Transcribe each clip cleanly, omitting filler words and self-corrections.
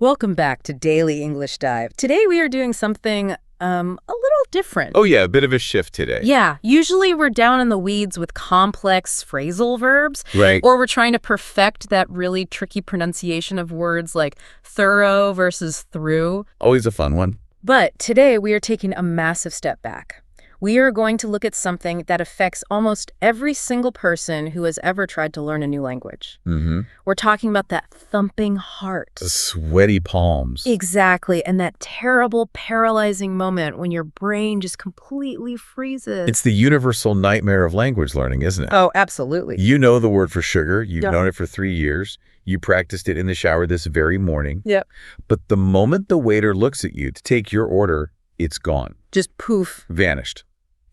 Welcome back to Daily English Dive. Today we are doing something a little different. Oh yeah, a bit of a shift today. Yeah, usually we're down in the weeds with complex phrasal verbs. Right. Or we're trying to perfect that really tricky pronunciation of words like thorough versus through. Always a fun one. But today we are taking a massive step back. We are going to look at something that affects almost every single person who has ever tried to learn a new language. We're talking about that thumping heart. The sweaty palms. Exactly, and that terrible, paralyzing moment when your brain just completely freezes. It's the universal nightmare of language learning, isn't it? Oh, absolutely. You know the word for sugar. You've Yeah. known it for 3 years. You practiced it in the shower this very morning. Yep. But the moment the waiter looks at you to take your order, it's gone. Just poof. Vanished.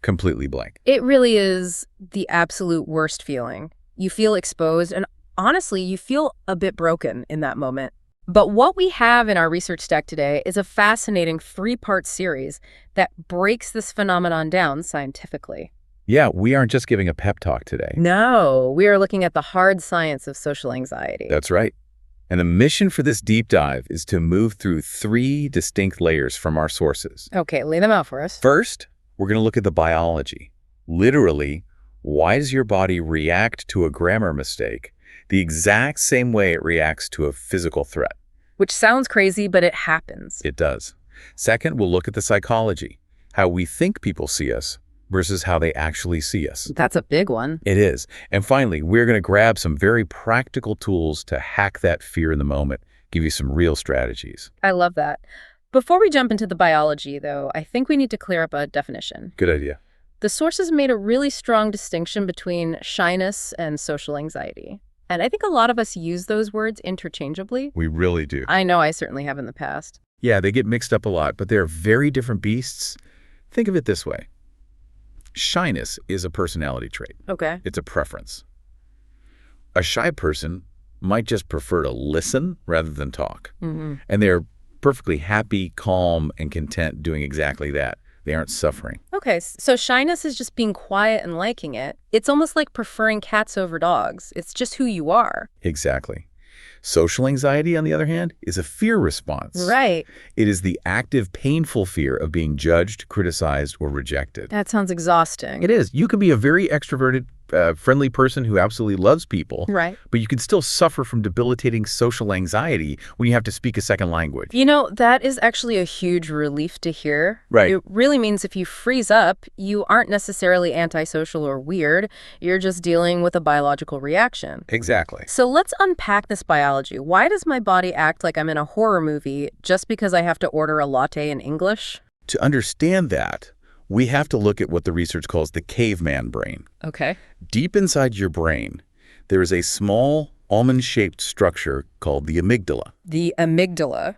Completely blank. It really is the absolute worst feeling. You feel exposed, and honestly, you feel a bit broken in that moment. But what we have in our research stack today is a fascinating 3-part series that breaks this phenomenon down scientifically. Yeah, we aren't just giving a pep talk today. No, we are looking at the hard science of social anxiety. That's right. And the mission for this deep dive is to move through 3 distinct layers from our sources. Okay, lay them out for us. First, we're going to look at the biology. Literally, why does your body react to a grammar mistake the exact same way it reacts to a physical threat? Which sounds crazy, but it happens. It does. Second, we'll look at the psychology, how we think people see us versus how they actually see us. That's a big one. It is. And finally, we're going to grab some very practical tools to hack that fear in the moment, give you some real strategies. I love that. Before we jump into the biology, though, I think we need to clear up a definition. Good idea. The sources made a really strong distinction between shyness and social anxiety. And I think a lot of us use those words interchangeably. We really do. I know I certainly have in the past. Yeah, they get mixed up a lot, but they're very different beasts. Think of it this way. Shyness is a personality trait. Okay. It's a preference. A shy person might just prefer to listen rather than talk. And they're perfectly happy, calm, and content doing exactly that. They aren't suffering. Okay, so shyness is just being quiet and liking it. It's almost like preferring cats over dogs. It's just who you are. Exactly. Social anxiety, on the other hand, is a fear response. Right. It is the active, painful fear of being judged, criticized, or rejected. That sounds exhausting. It is. You can be a very extroverted, friendly person who absolutely loves people. Right. But you can still suffer from debilitating social anxiety when you have to speak a second language. You know, that is actually a huge relief to hear. Right. It really means if you freeze up, you aren't necessarily antisocial or weird. You're just dealing with a biological reaction. Exactly. So let's unpack this biology. Why does my body act like I'm in a horror movie just because I have to order a latte in English? To understand that, we have to look at what the research calls the caveman brain. Okay. Deep inside your brain, there is a small almond-shaped structure called the amygdala. The amygdala.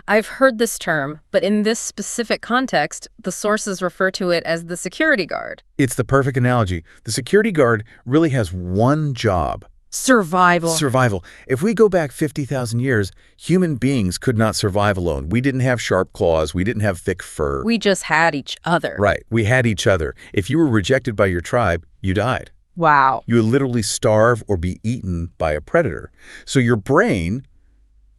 I've heard this term, but in this specific context, the sources refer to it as the security guard. It's the perfect analogy. The security guard really has one job. Survival. Survival. If we go back 50,000 years, human beings could not survive alone. We didn't have sharp claws. We didn't have thick fur. We just had each other. Right. We had each other. If you were rejected by your tribe, you died. Wow. You would literally starve or be eaten by a predator. So your brain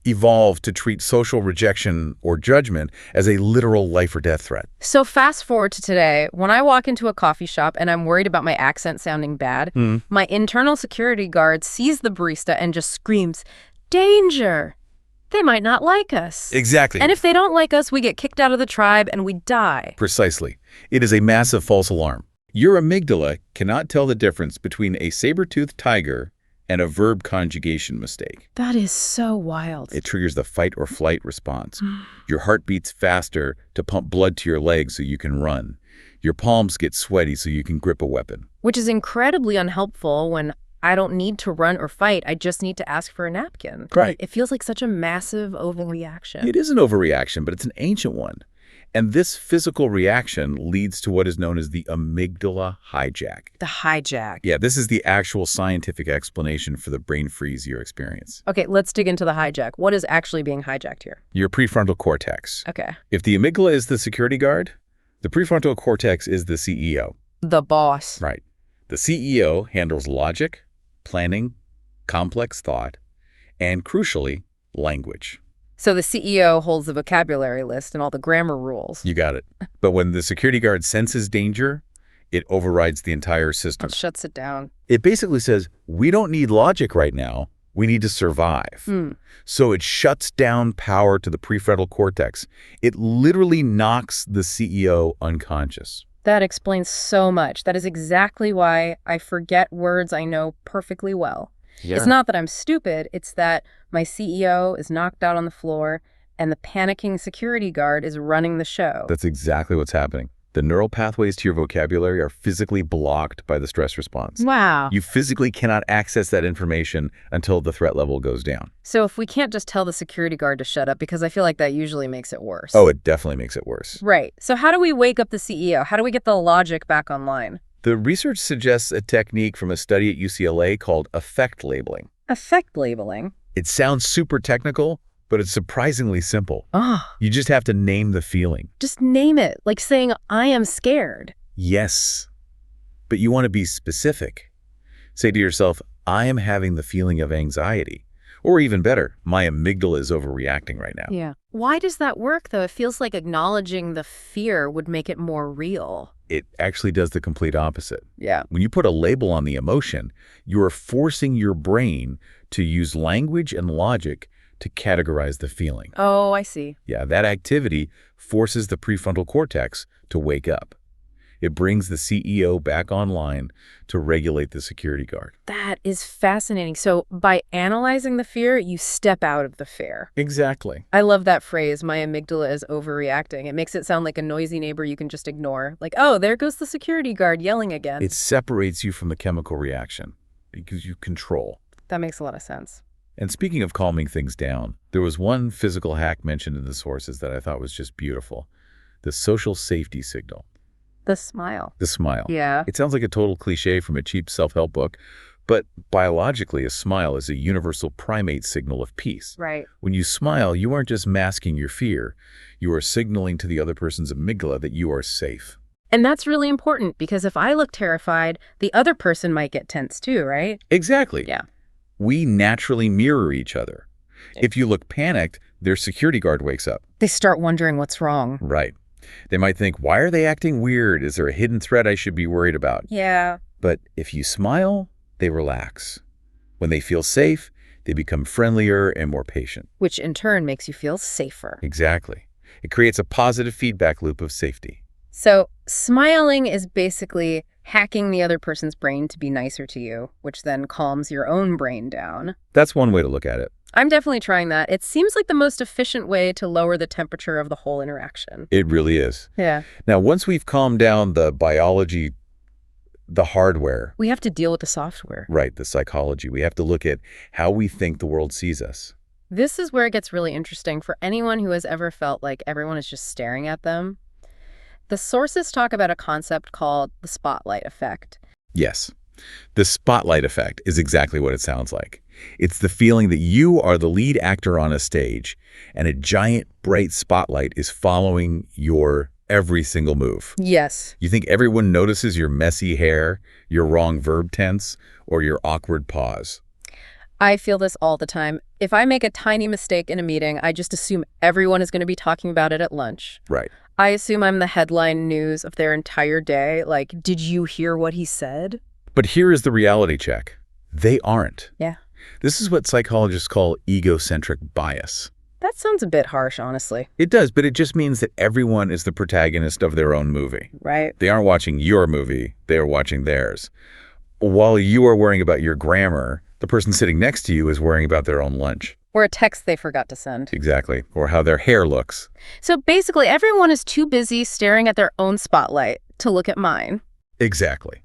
evolved to treat social rejection or judgment as a literal life or death threat. So fast forward to today, when I walk into a coffee shop and I'm worried about my accent sounding bad, my internal security guard sees the barista and just screams, "Danger! They might not like us." Exactly. And if they don't like us, we get kicked out of the tribe and we die. Precisely. It is a massive false alarm. Your amygdala cannot tell the difference between a saber-toothed tiger and a verb conjugation mistake. That is so wild. It triggers the fight or flight response. Your heart beats faster to pump blood to your legs so you can run. Your palms get sweaty so you can grip a weapon. Which is incredibly unhelpful when I don't need to run or fight. I just need to ask for a napkin. Right. It feels like such a massive overreaction. It is an overreaction, but it's an ancient one. And this physical reaction leads to what is known as the amygdala hijack. The hijack. Yeah, this is the actual scientific explanation for the brain freeze you experience. Okay, let's dig into the hijack. What is actually being hijacked here? Your prefrontal cortex. Okay. If the amygdala is the security guard, the prefrontal cortex is the CEO. The boss. Right. The CEO handles logic, planning, complex thought, and crucially, language. So the CEO holds the vocabulary list and all the grammar rules. You got it. But when the security guard senses danger, it overrides the entire system. It shuts it down. It basically says, we don't need logic right now. We need to survive. So it shuts down power to the prefrontal cortex. It literally knocks the CEO unconscious. That explains so much. That is exactly why I forget words I know perfectly well. Yeah. It's not that I'm stupid. It's that my CEO is knocked out on the floor and the panicking security guard is running the show. That's exactly what's happening. The neural pathways to your vocabulary are physically blocked by the stress response. Wow. You physically cannot access that information until the threat level goes down. So if we can't just tell the security guard to shut up, because I feel like that usually makes it worse. Oh, it definitely makes it worse. Right. So how do we wake up the CEO? How do we get the logic back online? The research suggests a technique from a study at UCLA called affect labeling. Affect labeling? It sounds super technical, but it's surprisingly simple. Oh. You just have to name the feeling. Just name it, like saying, I am scared. Yes, but you want to be specific. Say to yourself, I am having the feeling of anxiety. Or even better, my amygdala is overreacting right now. Yeah. Why does that work, though? It feels like acknowledging the fear would make it more real. It actually does the complete opposite. Yeah. When you put a label on the emotion, you are forcing your brain to use language and logic to categorize the feeling. Oh, I see. Yeah, that activity forces the prefrontal cortex to wake up. It brings the CEO back online to regulate the security guard. That is fascinating. So by analyzing the fear, you step out of the fear. Exactly. I love that phrase, my amygdala is overreacting. It makes it sound like a noisy neighbor you can just ignore. Like, oh, there goes the security guard yelling again. It separates you from the chemical reaction. It gives you control. That makes a lot of sense. And speaking of calming things down, there was one physical hack mentioned in the sources that I thought was just beautiful. The social safety signal. The smile. The smile. Yeah. It sounds like a total cliche from a cheap self-help book, but biologically, a smile is a universal primate signal of peace. Right. When you smile, you aren't just masking your fear. You are signaling to the other person's amygdala that you are safe. And that's really important because if I look terrified, the other person might get tense too, right? Exactly. Yeah. We naturally mirror each other. If you look panicked, their security guard wakes up. They start wondering what's wrong. Right. They might think, why are they acting weird? Is there a hidden threat I should be worried about? Yeah. But if you smile, they relax. When they feel safe, they become friendlier and more patient. Which in turn makes you feel safer. Exactly. It creates a positive feedback loop of safety. So smiling is basically hacking the other person's brain to be nicer to you, which then calms your own brain down. That's one way to look at it. I'm definitely trying that. It seems like the most efficient way to lower the temperature of the whole interaction. It really is. Yeah. Now, once we've calmed down the biology, the hardware, We have to deal with the software. right, the psychology, we have to look at how we think the world sees us. This is where it gets really interesting for anyone who has ever felt like everyone is just staring at them. The sources talk about a concept called the spotlight effect. Yes. The spotlight effect is exactly what it sounds like. It's the feeling that you are the lead actor on a stage and a giant, bright spotlight is following your every single move. Yes. You think everyone notices your messy hair, your wrong verb tense, or your awkward pause. I feel this all the time. If I make a tiny mistake in a meeting, I just assume everyone is going to be talking about it at lunch. Right. I assume I'm the headline news of their entire day. Like, did you hear what he said? But here is the reality check. They aren't. Yeah. This is what psychologists call egocentric bias. That sounds a bit harsh, honestly. It does, but it just means that everyone is the protagonist of their own movie. Right. They aren't watching your movie, they are watching theirs. While you are worrying about your grammar, the person sitting next to you is worrying about their own lunch. Or a text they forgot to send. Exactly. Or how their hair looks. So basically, everyone is too busy staring at their own spotlight to look at mine. Exactly.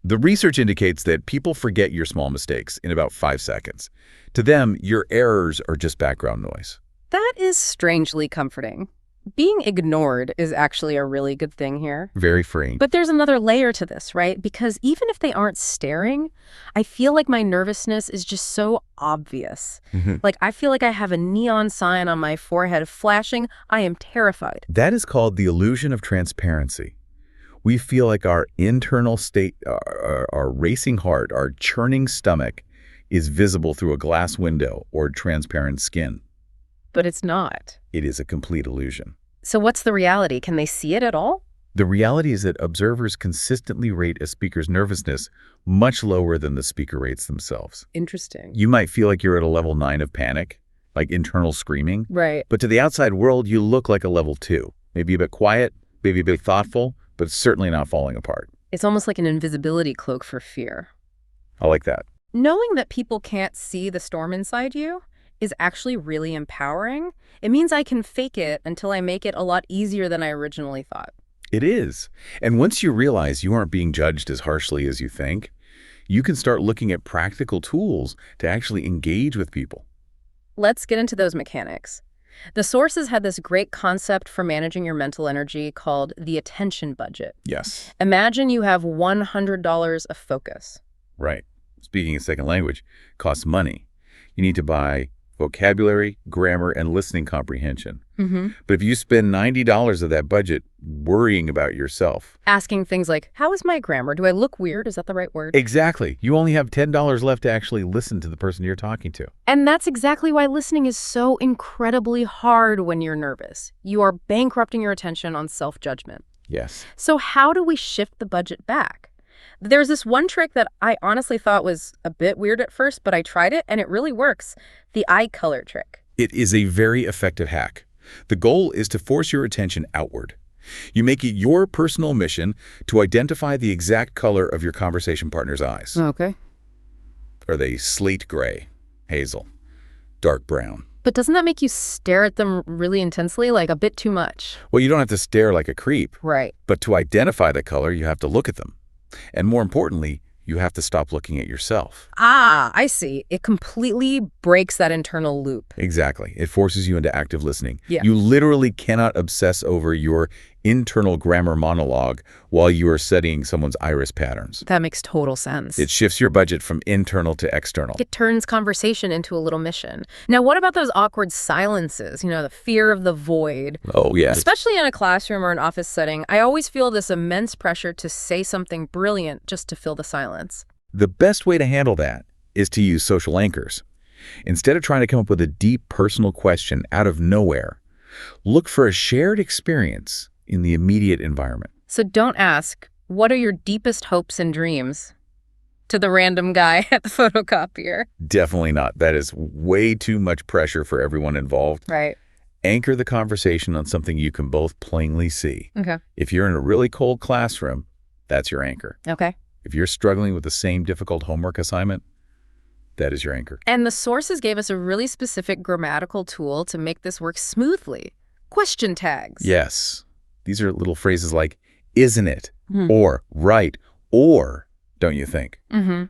The research indicates that people forget your small mistakes in about 5 seconds. To them, your errors are just background noise. That is strangely comforting. Being ignored is actually a really good thing here. Very freeing. But there's another layer to this, right? Because even if they aren't staring, I feel like my nervousness is just so obvious. Like, I feel like I have a neon sign on my forehead flashing. I am terrified. That is called the illusion of transparency. We feel like our internal state, our racing heart, our churning stomach is visible through a glass window or transparent skin. but it's not. It is a complete illusion. So what's the reality? Can they see it at all? The reality is that observers consistently rate a speaker's nervousness much lower than the speaker rates themselves. Interesting. You might feel like you're at a level 9 of panic, like internal screaming. Right. But to the outside world, you look like a level 2. Maybe a bit quiet, maybe a bit thoughtful, but certainly not falling apart. It's almost like an invisibility cloak for fear. I like that. Knowing that people can't see the storm inside you is actually really empowering. It means I can fake it until I make it a lot easier than I originally thought. It is. And once you realize you aren't being judged as harshly as you think, you can start looking at practical tools to actually engage with people. Let's get into those mechanics. The sources had this great concept for managing your mental energy called the attention budget. Yes. Imagine you have $100 of focus. Right. Speaking a second language costs money. You need to buy vocabulary, grammar, and listening comprehension. But if you spend $90 of that budget worrying about yourself, Asking things like, how is my grammar? Do I look weird? Is that the right word? exactly, you only have $10 left to actually listen to the person you're talking to. And that's exactly why listening is so incredibly hard when you're nervous. You are bankrupting your attention on self-judgment. Yes. So how do we shift the budget back? There's this one trick that I honestly thought was a bit weird at first, but I tried it and it really works. The eye color trick. It is a very effective hack. The goal is to force your attention outward. You make it your personal mission to identify the exact color of your conversation partner's eyes. Okay. Are they slate gray, hazel, dark brown? But doesn't that make you stare at them really intensely, like a bit too much? Well, you don't have to stare like a creep, Right. but to identify the color, you have to look at them. And more importantly, you have to stop looking at yourself. Ah, I see. It completely breaks that internal loop. Exactly. It forces you into active listening. Yeah. You literally cannot obsess over your internal grammar monologue while you are studying someone's iris patterns. That makes total sense. It shifts your budget from internal to external. It turns conversation into a little mission. Now, what about those awkward silences? You know, the fear of the void. Oh, yes. Especially in a classroom or an office setting, I always feel this immense pressure to say something brilliant just to fill the silence. The best way to handle that is to use social anchors. Instead of trying to come up with a deep personal question out of nowhere, look for a shared experience in the immediate environment. So don't ask, what are your deepest hopes and dreams? To the random guy at the photocopier. Definitely not. That is way too much pressure for everyone involved. Right. Anchor the conversation on something you can both plainly see. Okay. If you're in a really cold classroom, that's your anchor. Okay. If you're struggling with the same difficult homework assignment, that is your anchor. And the sources gave us a really specific grammatical tool to make this work smoothly. Question tags. Yes. These are little phrases like, isn't it? Or, right, or, don't you think?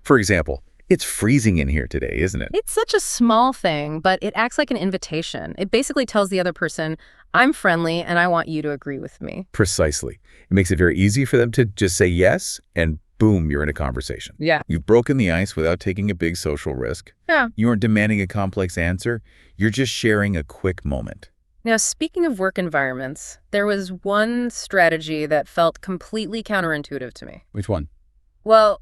For example, it's freezing in here today, isn't it? It's such a small thing, but it acts like an invitation. It basically tells the other person, I'm friendly and I want you to agree with me. Precisely. It makes it very easy for them to just say yes, and boom, you're in a conversation. Yeah. You've broken the ice without taking a big social risk. Yeah. You aren't demanding a complex answer. You're just sharing a quick moment. Now, speaking of work environments, there was one strategy that felt completely counterintuitive to me. Which one? Well,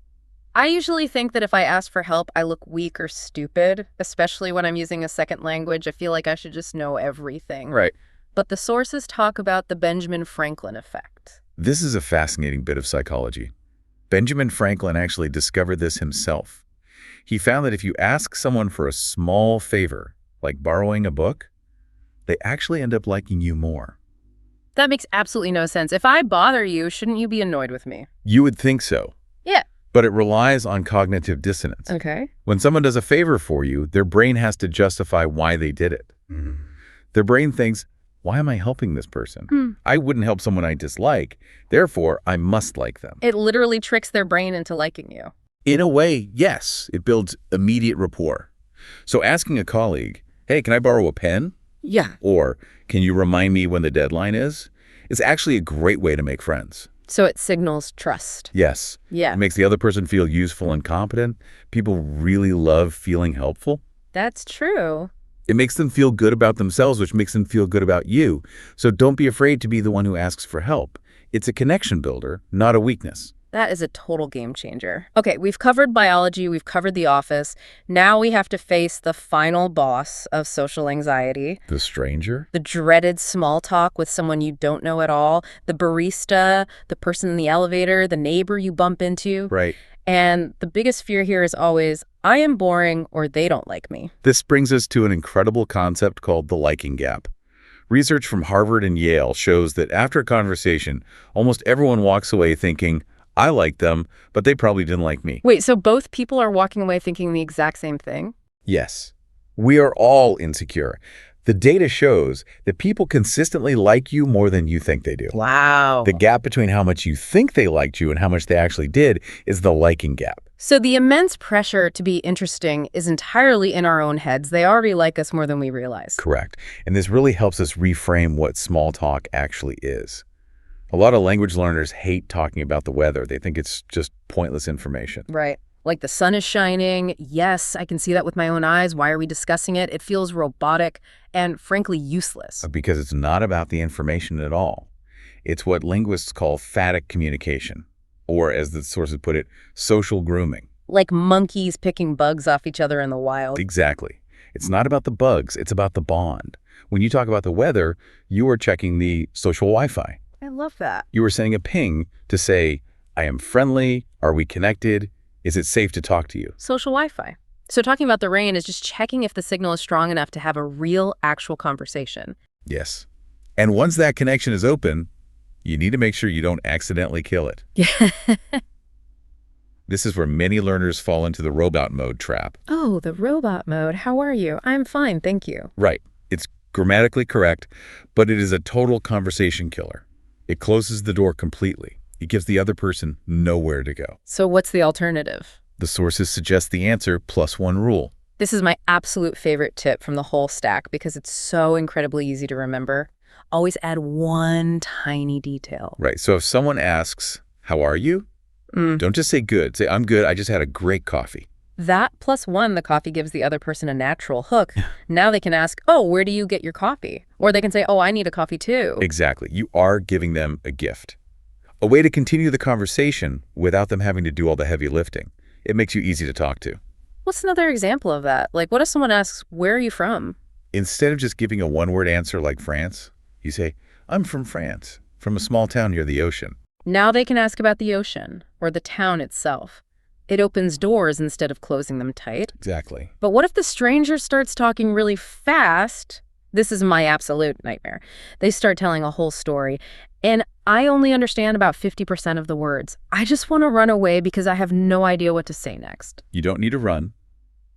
I usually think that if I ask for help, I look weak or stupid, especially when I'm using a second language. I feel like I should just know everything. Right. But the sources talk about the Benjamin Franklin effect. This is a fascinating bit of psychology. Benjamin Franklin actually discovered this himself. He found that if you ask someone for a small favor, like borrowing a book, they actually end up liking you more. That makes absolutely no sense. If I bother you, shouldn't you be annoyed with me? You would think so. Yeah. But it relies on cognitive dissonance. Okay. When someone does a favor for you, their brain has to justify why they did it. Their brain thinks, why am I helping this person? I wouldn't help someone I dislike. Therefore, I must like them. It literally tricks their brain into liking you. In a way, yes, it builds immediate rapport. So asking a colleague, hey, can I borrow a pen? Yeah. Or can you remind me when the deadline is actually a great way to make friends. So it signals trust. Yes. Yeah. It makes the other person feel useful and competent. People really love feeling helpful. That's true. It makes them feel good about themselves, which makes them feel good about you. So don't be afraid to be the one who asks for help. It's a connection builder, not a weakness. That is a total game changer. Okay, we've covered biology, we've covered the office. Now we have to face the final boss of social anxiety. The stranger? The dreaded small talk with someone you don't know at all. The barista, the person in the elevator, the neighbor you bump into. Right. And the biggest fear here is always, I am boring or they don't like me. This brings us to an incredible concept called the liking gap. Research from Harvard and Yale shows that after a conversation, almost everyone walks away thinking, I like them, but they probably didn't like me. Wait, so both people are walking away thinking the exact same thing? Yes. We are all insecure. The data shows that people consistently like you more than you think they do. Wow. The gap between how much you think they liked you and how much they actually did is the liking gap. So the immense pressure to be interesting is entirely in our own heads. They already like us more than we realize. Correct. And this really helps us reframe what small talk actually is. A lot of language learners hate talking about the weather. They think it's just pointless information. Right. Like the sun is shining. Yes, I can see that with my own eyes. Why are we discussing it? It feels robotic and frankly useless. Because it's not about the information at all. It's what linguists call phatic communication, or as the sources put it, social grooming. Like monkeys picking bugs off each other in the wild. Exactly. It's not about the bugs. It's about the bond. When you talk about the weather, you are checking the social Wi-Fi. I love that. You are sending a ping to say, I am friendly. Are we connected? Is it safe to talk to you? Social Wi-Fi. So talking about the rain is just checking if the signal is strong enough to have a real, actual conversation. Yes. And once that connection is open, you need to make sure you don't accidentally kill it. Yeah. This is where many learners fall into the robot mode trap. Oh, the robot mode. How are you? I'm fine, thank you. Right. It's grammatically correct, but it is a total conversation killer. It closes the door completely. It gives the other person nowhere to go. So what's the alternative? The sources suggest the answer plus one rule. This is my absolute favorite tip from the whole stack because it's so incredibly easy to remember. Always add one tiny detail. Right. So if someone asks, how are you? Don't just say good. Say, I'm good. I just had a great coffee. That plus one, the coffee gives the other person a natural hook. Now they can ask, oh, where do you get your coffee? Or they can say, oh, I need a coffee too. Exactly. You are giving them a gift. A way to continue the conversation without them having to do all the heavy lifting. It makes you easy to talk to. What's another example of that? Like, what if someone asks, where are you from? Instead of just giving a one-word answer like France, you say, I'm from France, from a small town near the ocean. Now they can ask about the ocean or the town itself. It opens doors instead of closing them tight. Exactly. But what if the stranger starts talking really fast? This is my absolute nightmare. They start telling a whole story, and I only understand about 50% of the words. I just want to run away because I have no idea what to say next. You don't need to run.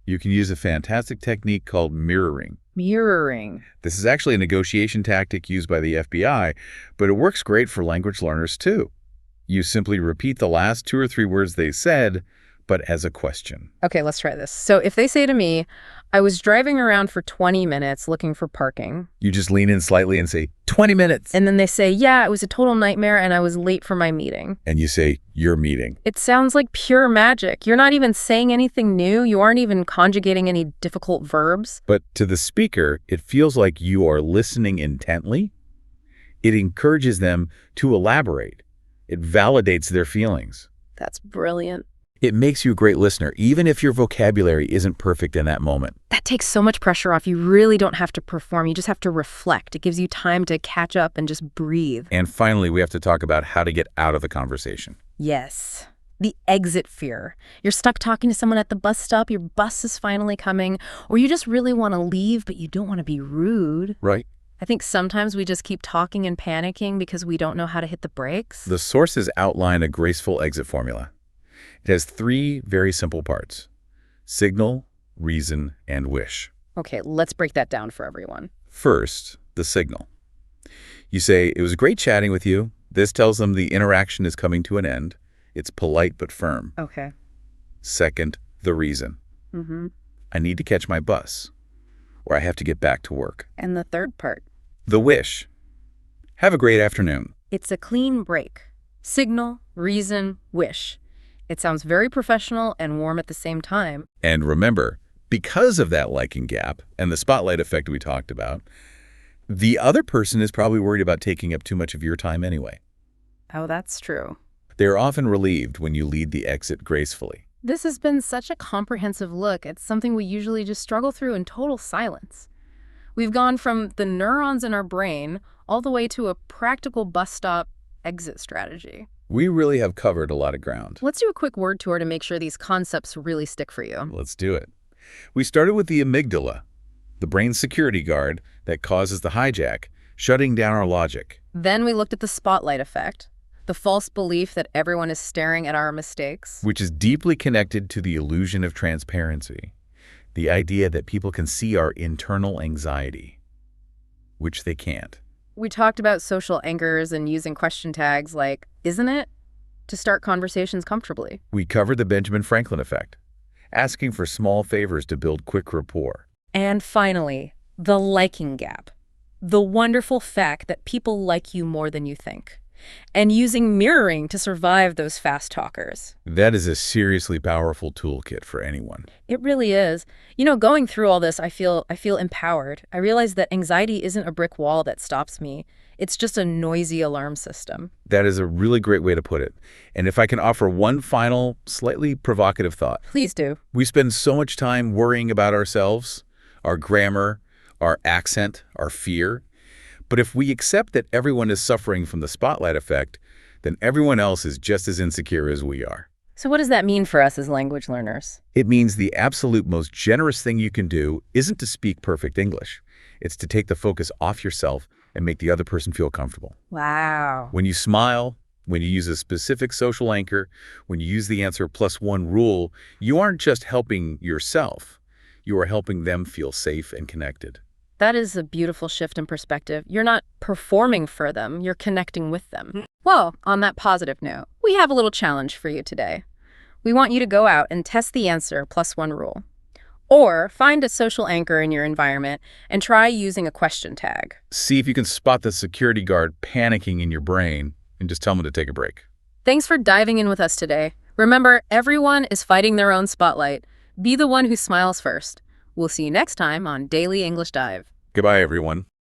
You can use a fantastic technique called mirroring. Mirroring. This is actually a negotiation tactic used by the FBI, but it works great for language learners too. You simply repeat the last 2 or 3 words they said, but as a question. Okay, let's try this. So if they say to me, I was driving around for 20 minutes looking for parking. You just lean in slightly and say, 20 minutes. And then they say, yeah, it was a total nightmare and I was late for my meeting. And you say, your meeting. It sounds like pure magic. You're not even saying anything new. You aren't even conjugating any difficult verbs. But to the speaker, it feels like you are listening intently. It encourages them to elaborate. It validates their feelings. That's brilliant. It makes you a great listener, even if your vocabulary isn't perfect in that moment. That takes so much pressure off. You really don't have to perform. You just have to reflect. It gives you time to catch up and just breathe. And finally, we have to talk about how to get out of the conversation. Yes. The exit fear. You're stuck talking to someone at the bus stop, your bus is finally coming, or you just really want to leave, but you don't want to be rude. Right. I think sometimes we just keep talking and panicking because we don't know how to hit the brakes. The sources outline a graceful exit formula. It has 3 very simple parts: signal, reason, and wish. Okay, let's break that down for everyone. First, the signal. You say, it was great chatting with you. This tells them the interaction is coming to an end. It's polite but firm. Okay. Second, the reason. I need to catch my bus, or I have to get back to work. And the third part? The wish. Have a great afternoon. It's a clean break. Signal, reason, wish. It sounds very professional and warm at the same time. And remember, because of that liking gap and the spotlight effect we talked about, the other person is probably worried about taking up too much of your time anyway. Oh, that's true. They are often relieved when you lead the exit gracefully. This has been such a comprehensive look at something we usually just struggle through in total silence. We've gone from the neurons in our brain all the way to a practical bus stop exit strategy. We really have covered a lot of ground. Let's do a quick word tour to make sure these concepts really stick for you. Let's do it. We started with the amygdala, the brain's security guard that causes the hijack, shutting down our logic. Then we looked at the spotlight effect, the false belief that everyone is staring at our mistakes. Which is deeply connected to the illusion of transparency, the idea that people can see our internal anxiety, which they can't. We talked about social anchors and using question tags like, isn't it, to start conversations comfortably. We covered the Benjamin Franklin effect, asking for small favors to build quick rapport. And finally, the liking gap, the wonderful fact that people like you more than you think, and using mirroring to survive those fast talkers. That is a seriously powerful toolkit for anyone. It really is. You know, going through all this, I feel empowered. I realize that anxiety isn't a brick wall that stops me. It's just a noisy alarm system. That is a really great way to put it. And if I can offer one final, slightly provocative thought. Please do. We spend so much time worrying about ourselves, our grammar, our accent, our fear. But if we accept that everyone is suffering from the spotlight effect, then everyone else is just as insecure as we are. So what does that mean for us as language learners? It means the absolute most generous thing you can do isn't to speak perfect English. It's to take the focus off yourself and make the other person feel comfortable. Wow. When you smile, when you use a specific social anchor, when you use the answer +1 rule, you aren't just helping yourself. You are helping them feel safe and connected. That is a beautiful shift in perspective. You're not performing for them, you're connecting with them. Well, on that positive note, we have a little challenge for you today. We want you to go out and test the answer +1 rule. Or find a social anchor in your environment and try using a question tag. See if you can spot the security guard panicking in your brain and just tell them to take a break. Thanks for diving in with us today. Remember, everyone is fighting their own spotlight. Be the one who smiles first. We'll see you next time on Daily English Dive. Goodbye, everyone.